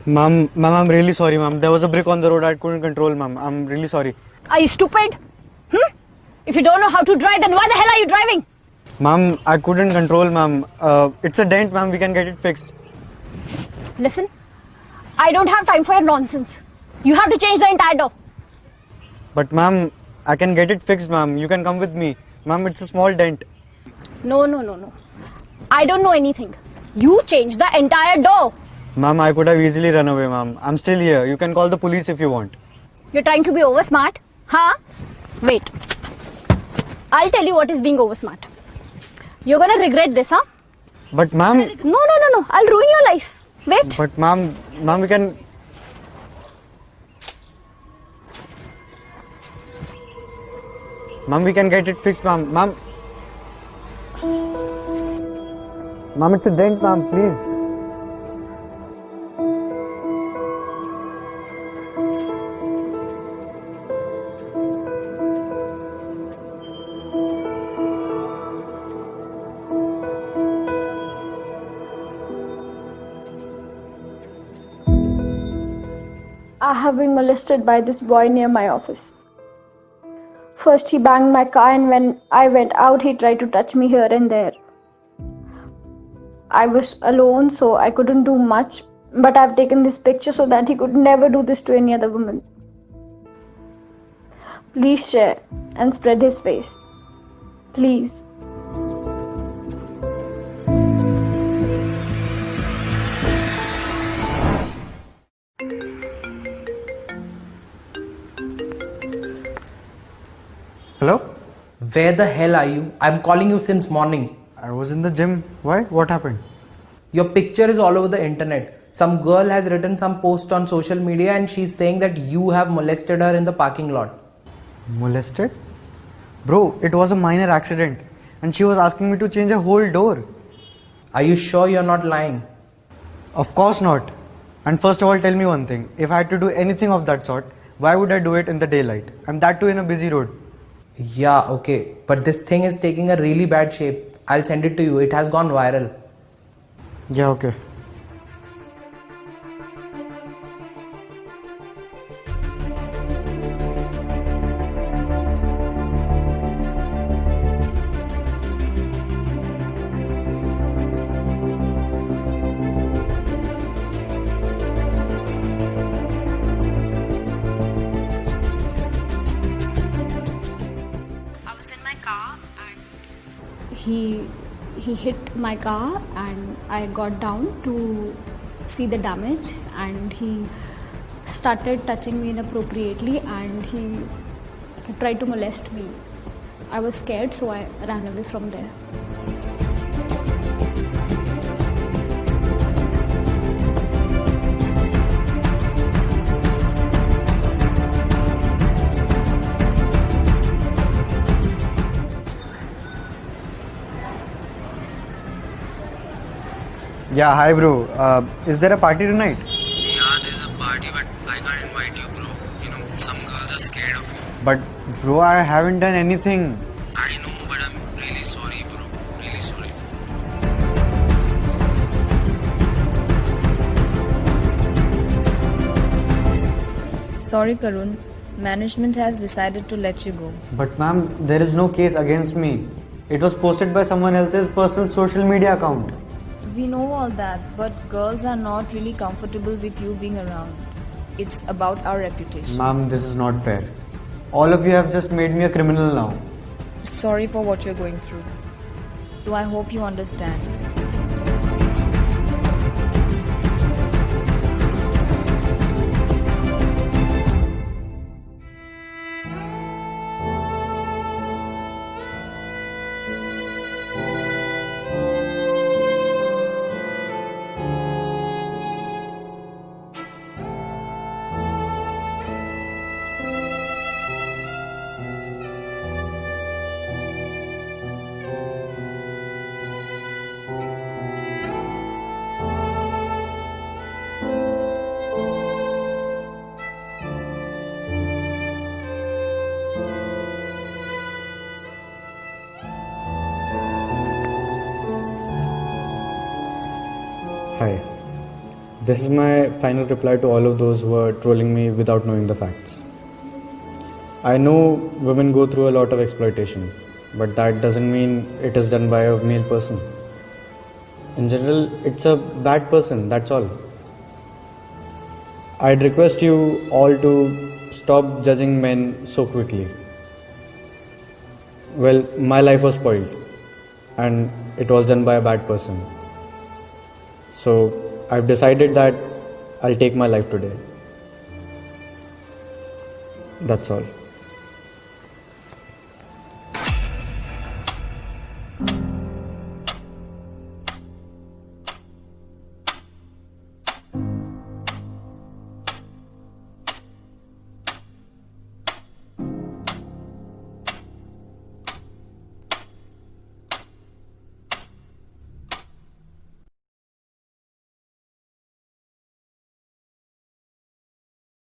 Ma'am, I'm really sorry, ma'am. There was a brick on the road I couldn't control, ma'am. I'm really sorry. Are you stupid? If you don't know how to drive, then why the hell are you driving? Ma'am, I couldn't control, ma'am. It's a dent, ma'am. We can get it fixed. Listen, I don't have time for your nonsense. You have to change the entire door. But, ma'am, I can get it fixed, ma'am. You can come with me. Ma'am, it's a small dent. No. I don't know anything. You change the entire door. Ma'am, I could have easily run away, ma'am. I'm still here. You can call the police if you want. You're trying to be over smart? Huh? Wait. I'll tell you what is being over smart. You're gonna regret this, huh? But, ma'am... No. I'll ruin your life. Wait. But, ma'am, we can... Ma'am, we can get it fixed, ma'am. Ma'am, it's a dent, ma'am. Please. I have been molested by this boy near my office. First he banged my car, and when I went out he tried to touch me here and there. I was alone, so I couldn't do much, but I've taken this picture so that he could never do this to any other woman. Please share and spread his face. Please. Hello? Where the hell are you? I'm calling you since morning. I was in the gym. Why? What happened? Your picture is all over the internet. Some girl has written some post on social media and she's saying that you have molested her in the parking lot. Molested? Bro, it was a minor accident. And she was asking me to change a whole door. Are you sure you're not lying? Of course not. And first of all, tell me one thing. If I had to do anything of that sort, why would I do it in the daylight? And that too in a busy road. Yeah, okay. But this thing is taking a really bad shape. I'll send it to you. It has gone viral. Yeah, okay. I was in my car and he hit my car, and I got down to see the damage, and he started touching me inappropriately, and he tried to molest me. I was scared, so I ran away from there. Yeah, hi bro. Is there a party tonight? Yeah, there's a party, but I can't invite you, bro. You know, some girls are scared of you. But bro, I haven't done anything. I know, but I'm really sorry, bro. Really sorry. Sorry, Karun. Management has decided to let you go. But ma'am, there is no case against me. It was posted by someone else's personal social media account. We know all that, but girls are not really comfortable with you being around. It's about our reputation. Ma'am, this is not fair. All of you have just made me a criminal now. Sorry for what you're going through. Though I hope you understand. This is my final reply to all of those who are trolling me without knowing the facts. I know women go through a lot of exploitation, but that doesn't mean it is done by a male person. In general, it's a bad person, that's all. I'd request you all to stop judging men so quickly. Well, my life was spoiled, and it was done by a bad person. So, I've decided that I'll take my life today. That's all.